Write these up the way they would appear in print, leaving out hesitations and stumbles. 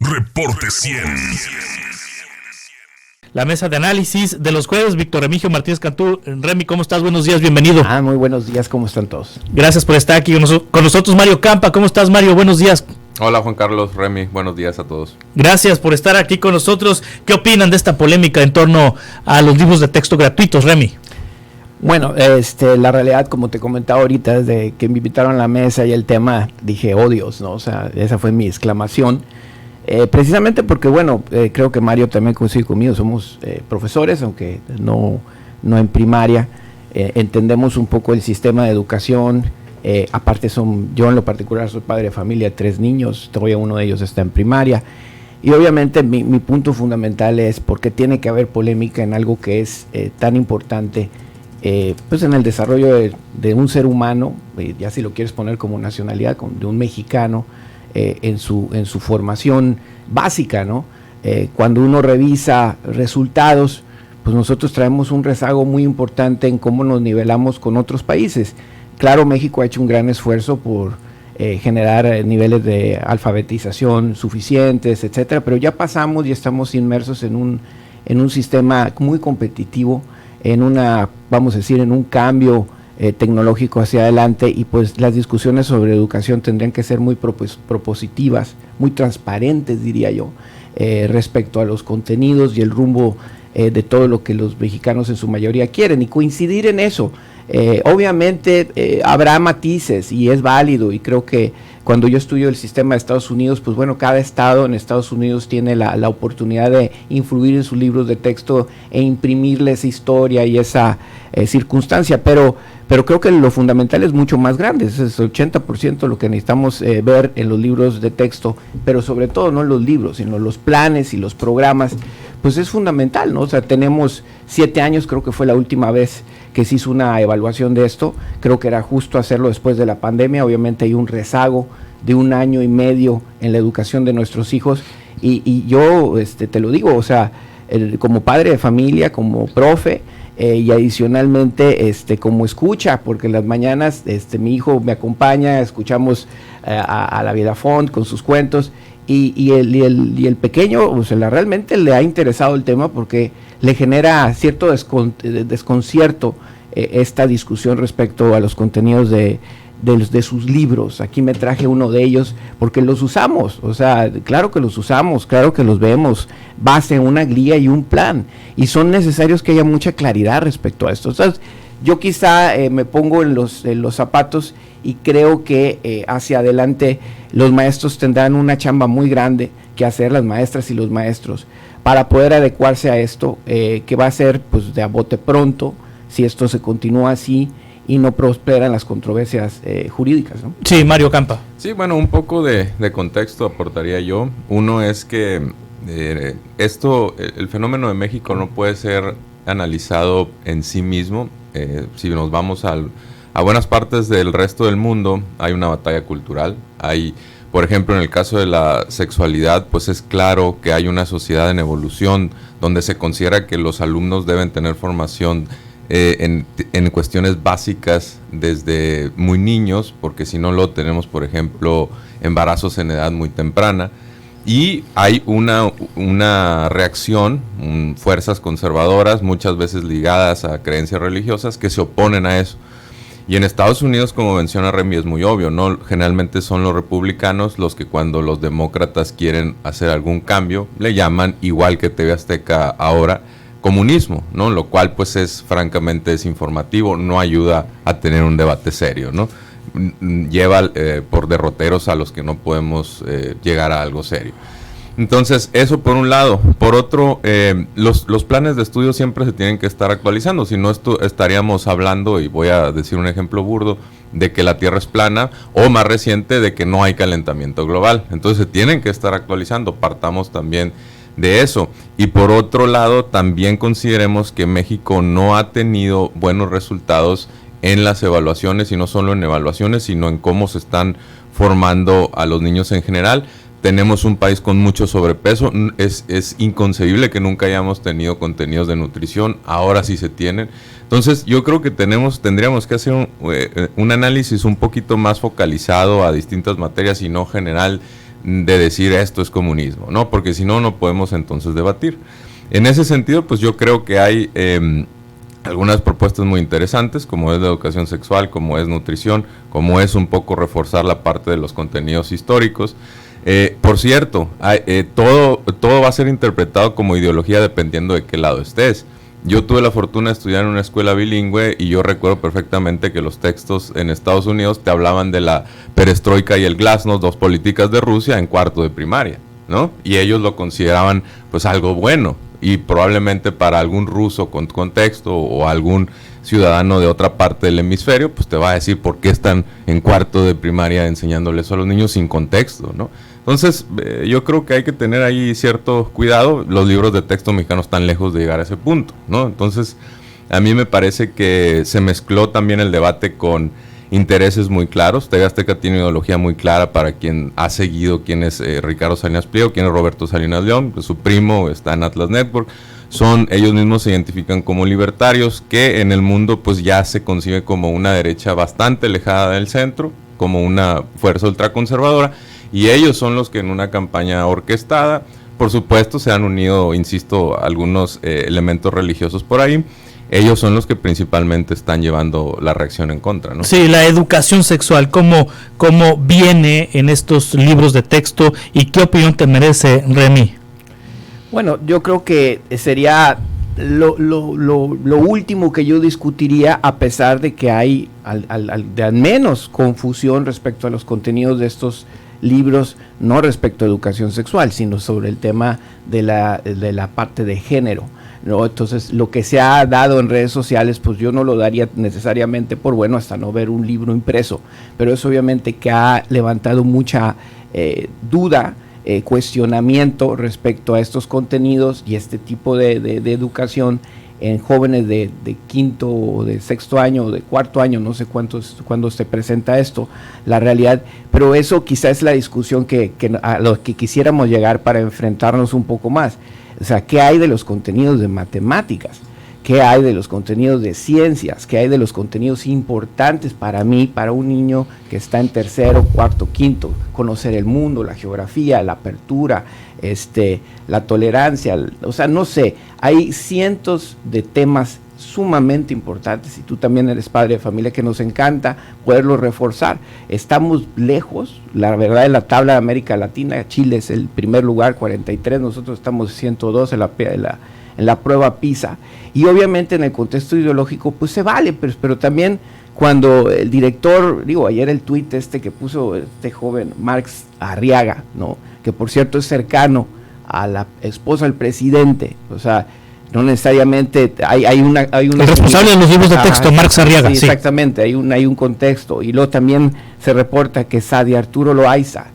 Reporte 100. La mesa de análisis de los jueves, Víctor Remigio Martínez Cantú. Remy, ¿cómo estás? Buenos días, bienvenido. Muy buenos días, ¿cómo están todos? Gracias por estar aquí con nosotros, Mario Campa. ¿Cómo estás, Mario? Buenos días. Hola, Juan Carlos, Remy, buenos días a todos. Gracias por estar aquí con nosotros. ¿Qué opinan de esta polémica en torno a los libros de texto gratuitos, Remy? Bueno, la realidad, como te comentaba ahorita, desde que me invitaron a la mesa y el tema, dije, oh Dios, ¿no? O sea, esa fue mi exclamación. Precisamente porque, bueno, creo que Mario también coincide conmigo, somos profesores, aunque no en primaria, entendemos un poco el sistema de educación, aparte yo en lo particular soy padre de familia, 3 niños, todavía uno de ellos está en primaria, y obviamente mi punto fundamental es por qué tiene que haber polémica en algo que es tan importante, pues en el desarrollo de un ser humano, ya si lo quieres poner como nacionalidad, de un mexicano, en su formación básica, ¿no? Cuando uno revisa resultados, pues nosotros traemos un rezago muy importante en cómo nos nivelamos con otros países. Claro, México ha hecho un gran esfuerzo por generar niveles de alfabetización suficientes, etcétera, pero ya pasamos y estamos inmersos en un sistema muy competitivo, vamos a decir, en un cambio tecnológico hacia adelante, y pues las discusiones sobre educación tendrían que ser muy propositivas, muy transparentes, diría yo, respecto a los contenidos y el rumbo de todo lo que los mexicanos en su mayoría quieren, y coincidir en eso. Obviamente habrá matices y es válido, y creo que cuando yo estudio el sistema de Estados Unidos, pues bueno, cada estado en Estados Unidos tiene la oportunidad de influir en sus libros de texto e imprimirle esa historia y esa circunstancia, pero creo que lo fundamental es mucho más grande, es el 80% lo que necesitamos ver en los libros de texto, pero sobre todo no en los libros, sino los planes y los programas, pues es fundamental, ¿no? O sea, tenemos 7 años, creo que fue la última vez que se hizo una evaluación de esto, creo que era justo hacerlo después de la pandemia, obviamente hay un rezago de 1 año y medio en la educación de nuestros hijos, y yo te lo digo, o sea, como padre de familia, como profe, y adicionalmente como escucha, porque en las mañanas mi hijo me acompaña, escuchamos a la Vida Font con sus cuentos, y el pequeño, o sea, realmente le ha interesado el tema porque le genera cierto desconcierto esta discusión respecto a los contenidos de sus libros. Aquí me traje uno de ellos porque los usamos, o sea, claro que los usamos, claro que los vemos, base en una guía y un plan, y son necesarios que haya mucha claridad respecto a esto. Entonces, yo quizá me pongo en los zapatos y creo que hacia adelante los maestros tendrán una chamba muy grande que hacer, las maestras y los maestros, para poder adecuarse a esto, que va a ser pues de a bote pronto, si esto se continúa así y no prosperan las controversias jurídicas, ¿no? Sí, Mario Campa. Sí, bueno, un poco de contexto aportaría yo. Uno es que el fenómeno de México no puede ser analizado en sí mismo. Si nos vamos a buenas partes del resto del mundo, hay una batalla cultural. Por ejemplo, en el caso de la sexualidad, pues es claro que hay una sociedad en evolución donde se considera que los alumnos deben tener formación en cuestiones básicas desde muy niños, porque si no lo tenemos, por ejemplo, embarazos en edad muy temprana, y hay una reacción, fuerzas conservadoras, muchas veces ligadas a creencias religiosas, que se oponen a eso. Y en Estados Unidos, como menciona Remy, es muy obvio, ¿no? Generalmente son los republicanos los que, cuando los demócratas quieren hacer algún cambio, le llaman, igual que TV Azteca ahora, comunismo, ¿no? Lo cual pues es francamente desinformativo, no ayuda a tener un debate serio, ¿no? Lleva por derroteros a los que no podemos llegar a algo serio. Entonces, eso por un lado. Por otro, los planes de estudio siempre se tienen que estar actualizando, si no estaríamos hablando, y voy a decir un ejemplo burdo, de que la Tierra es plana, o más reciente, de que no hay calentamiento global. Entonces se tienen que estar actualizando, partamos también de eso. Y por otro lado, también consideremos que México no ha tenido buenos resultados en las evaluaciones, y no solo en evaluaciones, sino en cómo se están formando a los niños en general. Tenemos un país con mucho sobrepeso, es inconcebible que nunca hayamos tenido contenidos de nutrición, ahora sí se tienen. Entonces yo creo que tendríamos que hacer un análisis un poquito más focalizado a distintas materias y no general de decir esto es comunismo, ¿no? Porque si no, no podemos entonces debatir. En ese sentido, pues yo creo que hay algunas propuestas muy interesantes, como es la educación sexual, como es nutrición, como es un poco reforzar la parte de los contenidos históricos. Por cierto, todo va a ser interpretado como ideología dependiendo de qué lado estés. Yo tuve la fortuna de estudiar en una escuela bilingüe y yo recuerdo perfectamente que los textos en Estados Unidos te hablaban de la perestroika y el glasnost, dos políticas de Rusia, en cuarto de primaria, ¿no? Y ellos lo consideraban pues algo bueno, y probablemente para algún ruso con contexto o algún ciudadano de otra parte del hemisferio, pues te va a decir por qué están en cuarto de primaria enseñándoles a los niños sin contexto, ¿no? Entonces, yo creo que hay que tener ahí cierto cuidado. Los libros de texto mexicanos están lejos de llegar a ese punto, ¿no? Entonces, a mí me parece que se mezcló también el debate con intereses muy claros. TV Azteca tiene una ideología muy clara para quien ha seguido quién es Ricardo Salinas Pliego, quién es Roberto Salinas León, pues su primo está en Atlas Network. Ellos mismos se identifican como libertarios, que en el mundo pues ya se concibe como una derecha bastante alejada del centro, como una fuerza ultraconservadora, y ellos son los que en una campaña orquestada, por supuesto se han unido, insisto, algunos elementos religiosos por ahí. Ellos son los que principalmente están llevando la reacción en contra, ¿no? Sí, la educación sexual, ¿cómo viene en estos libros de texto y qué opinión te merece, Remy? Bueno, yo creo que sería lo último que yo discutiría, a pesar de que hay al menos confusión respecto a los contenidos de estos libros, no respecto a educación sexual, sino sobre el tema de la parte de género, ¿no? Entonces, lo que se ha dado en redes sociales, pues yo no lo daría necesariamente por bueno hasta no ver un libro impreso, pero es obviamente que ha levantado mucha duda, cuestionamiento respecto a estos contenidos y este tipo de educación en jóvenes de quinto o de sexto año o de cuarto año, no sé cuándo se presenta esto, la realidad, pero eso quizás es la discusión a lo que quisiéramos llegar para enfrentarnos un poco más. O sea, ¿qué hay de los contenidos de matemáticas? ¿Qué hay de los contenidos de ciencias? ¿Qué hay de los contenidos importantes para mí, para un niño que está en tercero, cuarto, quinto? Conocer el mundo, la geografía, la apertura, la tolerancia, o sea, no sé, hay cientos de temas sumamente importantes, y tú también eres padre de familia, que nos encanta poderlo reforzar. Estamos lejos, la verdad, de la tabla de América Latina. Chile es el primer lugar, 43, nosotros estamos 102 en la prueba PISA, y obviamente en el contexto ideológico pues se vale, pero también cuando el director, ayer el tuit que puso este joven Marx Arriaga, ¿no?, que por cierto es cercano a la esposa del presidente, o sea, no necesariamente hay una el responsable de los libros de texto, Marx Arriaga, sí, exactamente, hay un contexto. Y luego también se reporta que Sadi Arturo Loaiza,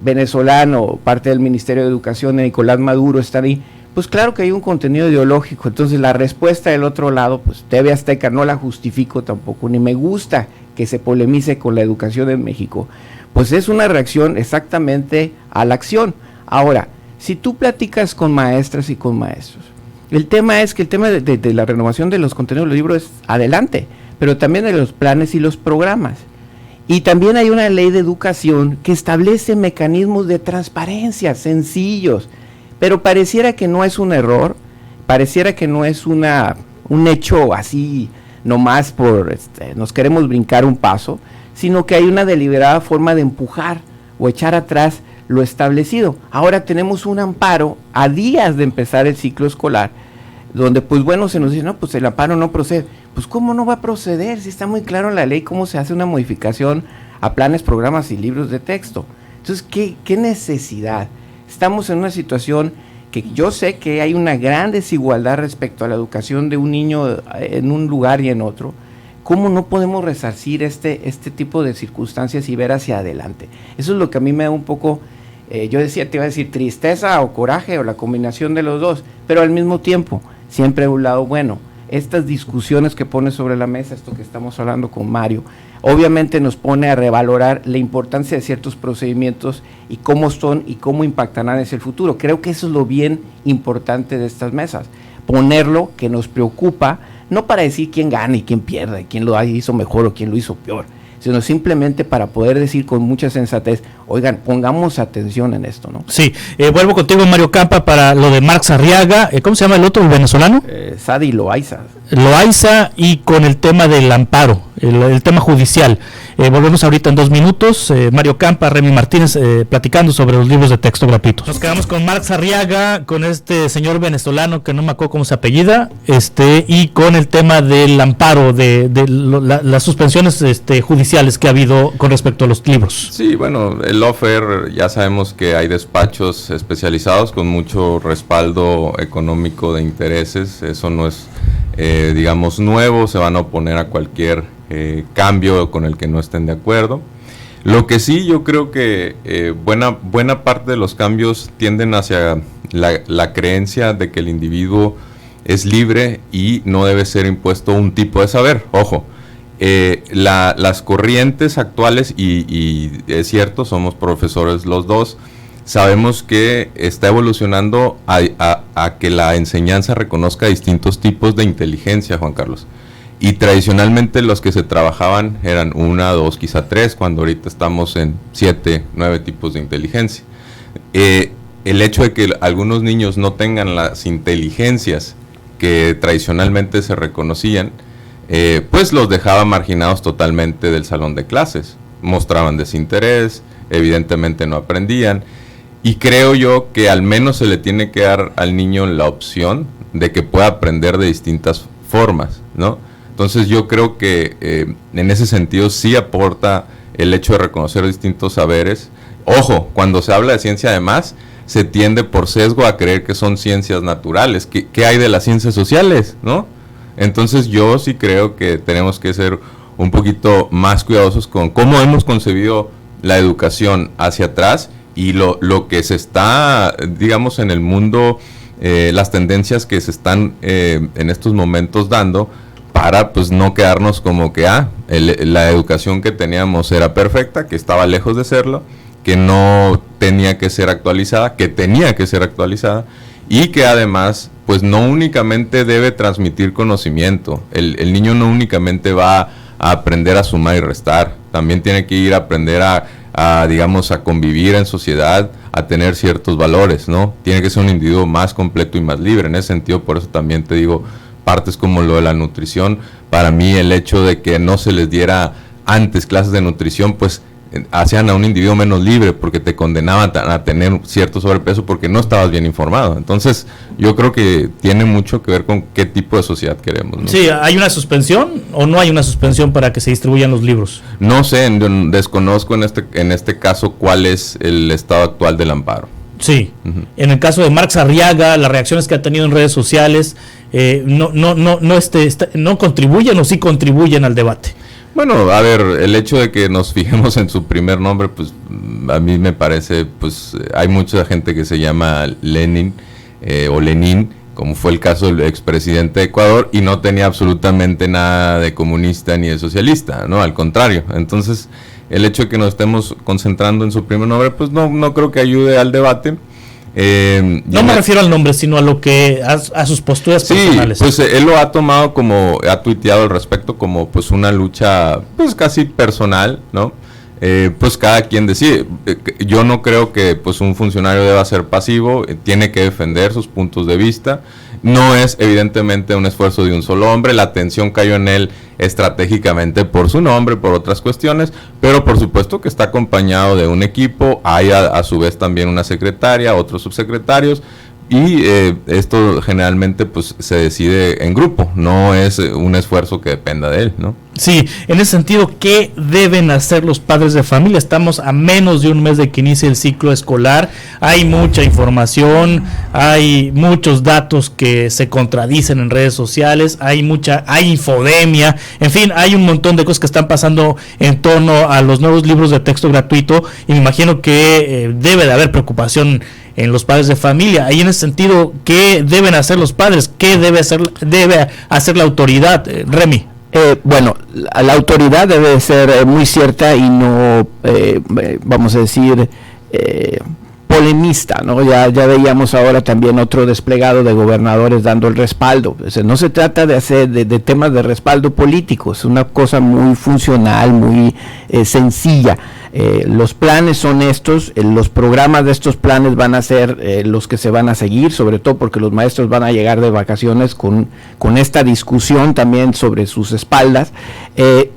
venezolano, parte del Ministerio de Educación, Nicolás Maduro, están ahí. Pues claro que hay un contenido ideológico. Entonces la respuesta del otro lado, pues TV Azteca no la justifico tampoco, ni me gusta que se polemice con la educación en México, pues es una reacción exactamente a la acción. Ahora, si tú platicas con maestras y con maestros, el tema es que el tema de la renovación de los contenidos de los libros es adelante, pero también de los planes y los programas. Y también hay una ley de educación que establece mecanismos de transparencia sencillos, pero pareciera que no es un error, pareciera que no es un hecho así nomás nos queremos brincar un paso, sino que hay una deliberada forma de empujar o echar atrás lo establecido. Ahora tenemos un amparo a días de empezar el ciclo escolar, donde pues bueno, se nos dice, no, pues el amparo no procede. Pues ¿cómo no va a proceder? Si está muy claro en la ley cómo se hace una modificación a planes, programas y libros de texto. Entonces, ¿qué necesidad? Estamos en una situación que yo sé que hay una gran desigualdad respecto a la educación de un niño en un lugar y en otro. ¿Cómo no podemos resarcir este tipo de circunstancias y ver hacia adelante? Eso es lo que a mí me da un poco, yo te iba a decir tristeza o coraje o la combinación de los dos, pero al mismo tiempo, siempre un lado bueno. Estas discusiones que pone sobre la mesa, esto que estamos hablando con Mario, obviamente nos pone a revalorar la importancia de ciertos procedimientos y cómo son y cómo impactarán hacia el futuro. Creo que eso es lo bien importante de estas mesas, ponerlo que nos preocupa, no para decir quién gana y quién pierde, quién lo hizo mejor o quién lo hizo peor, sino simplemente para poder decir con mucha sensatez, oigan, pongamos atención en esto, ¿no? Sí, vuelvo contigo, Mario Campa, para lo de Marx Arriaga. ¿Cómo se llama el otro, el venezolano? Sadi Loaiza. Loaiza, y con el tema del amparo, el tema judicial. Volvemos ahorita en 2 minutos. Mario Campa, Remy Martínez, platicando sobre los libros de texto gratuitos. Nos quedamos con Marx Arriaga, con este señor venezolano que no me acuerdo cómo se apellida, y con el tema del amparo, de las suspensiones judiciales que ha habido con respecto a los libros. Sí, bueno, el lawfare, ya sabemos que hay despachos especializados con mucho respaldo económico de intereses. Eso no es, digamos, nuevo. Se van a oponer a cualquier cambio con el que no estén de acuerdo. Lo que sí, yo creo que buena parte de los cambios tienden hacia la creencia de que el individuo es libre y no debe ser impuesto un tipo de saber. Ojo, las corrientes actuales, y es cierto, somos profesores los dos, sabemos que está evolucionando a que la enseñanza reconozca distintos tipos de inteligencia, Juan Carlos. Y tradicionalmente los que se trabajaban eran 1, 2, quizá 3, cuando ahorita estamos en 7, 9 tipos de inteligencia. El hecho de que algunos niños no tengan las inteligencias que tradicionalmente se reconocían, pues los dejaba marginados totalmente del salón de clases. Mostraban desinterés, evidentemente no aprendían, y creo yo que al menos se le tiene que dar al niño la opción de que pueda aprender de distintas formas, ¿no? Entonces yo creo que en ese sentido sí aporta el hecho de reconocer distintos saberes. Ojo, cuando se habla de ciencia además, se tiende por sesgo a creer que son ciencias naturales. ¿Qué hay de las ciencias sociales, no? Entonces yo sí creo que tenemos que ser un poquito más cuidadosos con cómo hemos concebido la educación hacia atrás y lo que se está, digamos, en el mundo, las tendencias que se están en estos momentos dando, para pues no quedarnos como que la educación que teníamos era perfecta, que estaba lejos de serlo, que no tenía que ser actualizada, que tenía que ser actualizada, y que además pues no únicamente debe transmitir conocimiento. El niño no únicamente va a aprender a sumar y restar, también tiene que ir a aprender digamos, a convivir en sociedad, a tener ciertos valores, ¿no? Tiene que ser un individuo más completo y más libre. En ese sentido, por eso también te digo, partes como lo de la nutrición, para mí el hecho de que no se les diera antes clases de nutrición, pues hacían a un individuo menos libre, porque te condenaban a tener cierto sobrepeso porque no estabas bien informado. Entonces yo creo que tiene mucho que ver con qué tipo de sociedad queremos, ¿no? Sí, ¿hay una suspensión o no hay una suspensión para que se distribuyan los libros? No sé, desconozco en este caso cuál es el estado actual del amparo. Sí, en el caso de Marx Arriaga, las reacciones que ha tenido en redes sociales no contribuyen o sí contribuyen al debate. Bueno, a ver, el hecho de que nos fijemos en su primer nombre, pues a mí me parece, pues hay mucha gente que se llama Lenin o Lenin, como fue el caso del expresidente de Ecuador, y no tenía absolutamente nada de comunista ni de socialista, ¿no? Al contrario. Entonces, el hecho de que nos estemos concentrando en su primer nombre, pues no creo que ayude al debate. No me refiero al nombre, sino a lo que a sus posturas personales. Sí, pues él lo ha tomado como, ha tuiteado al respecto como pues una lucha pues casi personal, ¿no? Pues cada quien decide. Yo no creo que pues un funcionario deba ser pasivo, tiene que defender sus puntos de vista. No es evidentemente un esfuerzo de un solo hombre, la atención cayó en él estratégicamente por su nombre, por otras cuestiones, pero por supuesto que está acompañado de un equipo, hay a su vez también una secretaria, otros subsecretarios, y esto generalmente pues se decide en grupo, no es un esfuerzo que dependa de él, ¿no? Sí, en ese sentido, ¿qué deben hacer los padres de familia? Estamos a menos de un mes de que inicie el ciclo escolar, hay mucha información, hay muchos datos que se contradicen en redes sociales, hay infodemia, en fin, hay un montón de cosas que están pasando en torno a los nuevos libros de texto gratuito, y me imagino que debe de haber preocupación en los padres de familia. Ahí en ese sentido, ¿qué deben hacer los padres? ¿Qué debe hacer la autoridad, Remy? Bueno, la autoridad debe ser muy cierta y no, vamos a decir, polemista, ¿no? Ya veíamos ahora también otro desplegado de gobernadores dando el respaldo. O sea, no se trata de hacer de temas de respaldo político, es una cosa muy funcional, muy sencilla. Los planes son estos, los programas de estos planes van a ser los que se van a seguir, sobre todo porque los maestros van a llegar de vacaciones con esta discusión también sobre sus espaldas.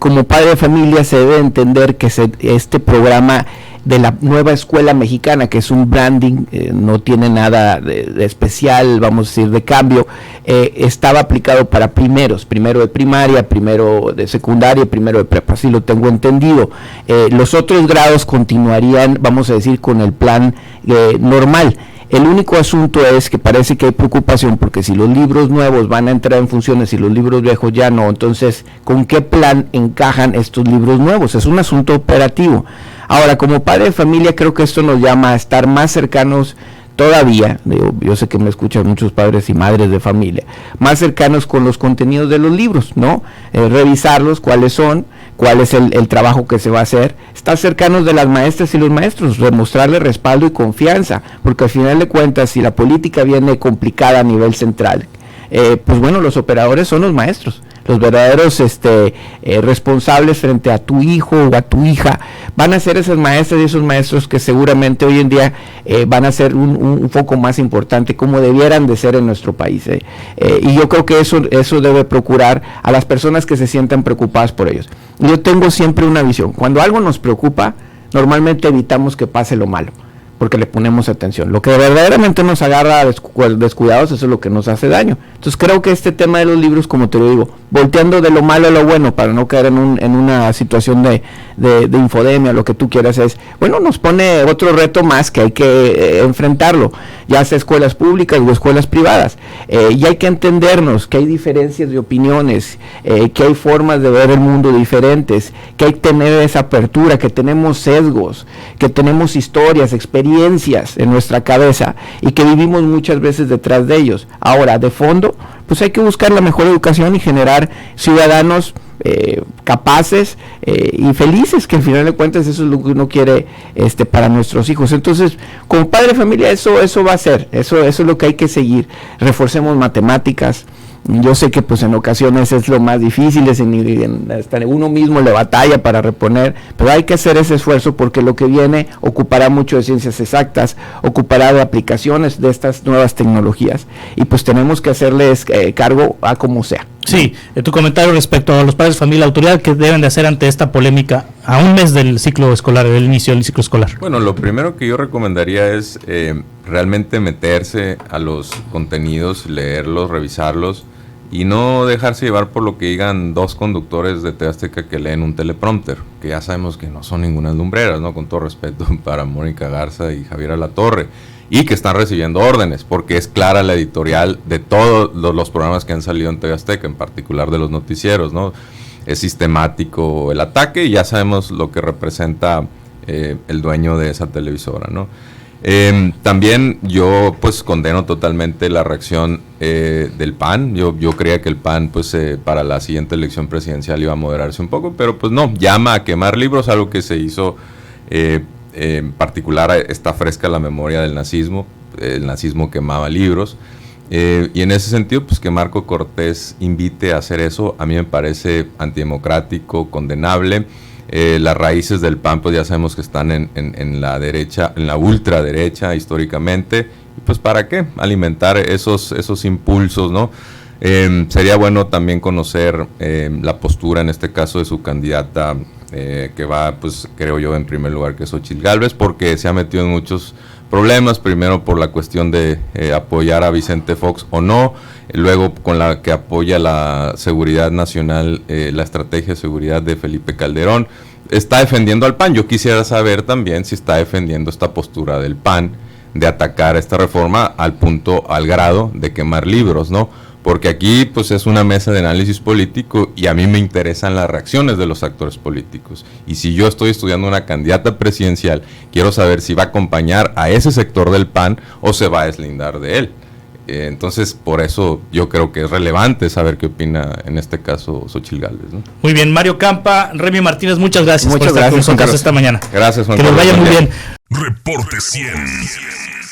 Como padre de familia se debe entender que este programa de la nueva escuela mexicana, que es un branding, no tiene nada de especial, vamos a decir, de cambio, estaba aplicado para primero de primaria, primero de secundaria, primero de prepa, así lo tengo entendido. Los otros grados continuarían, vamos a decir, con el plan normal. El único asunto es que parece que hay preocupación porque si los libros nuevos van a entrar en funciones y los libros viejos ya no, entonces, ¿con qué plan encajan estos libros nuevos? Es un asunto operativo. Ahora, como padre de familia, creo que esto nos llama a estar más cercanos todavía, yo sé que me escuchan muchos padres y madres de familia, más cercanos con los contenidos de los libros, ¿no? Revisarlos, cuáles son, cuál es el trabajo que se va a hacer, estar cercanos de las maestras y los maestros, demostrarle respaldo y confianza, porque al final de cuentas, si la política viene complicada a nivel central, pues bueno, los operadores son los maestros. Los verdaderos responsables frente a tu hijo o a tu hija van a ser esas maestras y esos maestros que seguramente hoy en día van a ser un foco más importante, como debieran de ser en nuestro país. Y yo creo que eso debe procurar a las personas que se sientan preocupadas por ellos. Yo tengo siempre una visión. Cuando algo nos preocupa, normalmente evitamos que pase lo malo, porque le ponemos atención. Lo que verdaderamente nos agarra descuidados, eso es lo que nos hace daño. Entonces creo que este tema de los libros, como te lo digo, volteando de lo malo a lo bueno para no caer en una situación de infodemia, lo que tú quieras, nos pone otro reto más que hay que enfrentarlo, ya sea escuelas públicas o escuelas privadas. Y hay que entendernos que hay diferencias de opiniones, que hay formas de ver el mundo diferentes, que hay que tener esa apertura, que tenemos sesgos, que tenemos historias, experiencias en nuestra cabeza y que vivimos muchas veces detrás de ellos. Ahora, de fondo, pues hay que buscar la mejor educación y generar ciudadanos capaces y felices, que al final de cuentas eso es lo que uno quiere para nuestros hijos. Entonces, como padre de familia, eso va a ser, eso es lo que hay que seguir. Reforcemos matemáticas. Yo sé que pues en ocasiones es lo más difícil, hasta uno mismo le batalla para reponer, pero hay que hacer ese esfuerzo porque lo que viene ocupará mucho de ciencias exactas, ocupará de aplicaciones de estas nuevas tecnologías y pues tenemos que hacerles cargo a como sea. Sí, tu comentario respecto a los padres de familia, la autoridad que deben de hacer ante esta polémica a un mes del ciclo escolar, del inicio del ciclo escolar. Bueno, lo primero que yo recomendaría es realmente meterse a los contenidos, leerlos, revisarlos y no dejarse llevar por lo que digan dos conductores de TV Azteca que leen un teleprompter, que ya sabemos que no son ninguna lumbreras, ¿no? Con todo respeto para Mónica Garza y Javier Alatorre, y que están recibiendo órdenes, porque es clara la editorial de todos los programas que han salido en TV Azteca, en particular de los noticieros, ¿no? Es sistemático el ataque y ya sabemos lo que representa el dueño de esa televisora, ¿no? También yo pues condeno totalmente la reacción del PAN. Yo creía que el PAN pues para la siguiente elección presidencial iba a moderarse un poco, pero pues no, llama a quemar libros, algo que se hizo en particular, está fresca la memoria del nazismo. El nazismo quemaba libros y en ese sentido pues que Marco Cortés invite a hacer eso a mí me parece antidemocrático, condenable. Las raíces del PAN pues ya sabemos que están en la derecha, en la ultraderecha históricamente, y pues para qué alimentar esos impulsos, ¿no? Sería bueno también conocer la postura en este caso de su candidata que va, pues creo yo en primer lugar, que es Xóchitl Gálvez, porque se ha metido en muchos problemas, primero por la cuestión de apoyar a Vicente Fox o no, luego con la que apoya la seguridad nacional, la estrategia de seguridad de Felipe Calderón. Está defendiendo al PAN. Yo quisiera saber también si está defendiendo esta postura del PAN de atacar esta reforma al grado de quemar libros, ¿no? Porque aquí pues es una mesa de análisis político y a mí me interesan las reacciones de los actores políticos. Y si yo estoy estudiando una candidata presidencial, quiero saber si va a acompañar a ese sector del PAN o se va a deslindar de él. Entonces, por eso yo creo que es relevante saber qué opina en este caso Xóchitl Gálvez, ¿no? Muy bien, Mario Campa, Remy Martínez, muchas gracias por estar con nosotros esta mañana. Gracias, Juan Carlos. Que nos vaya muy bien. Reporte 100.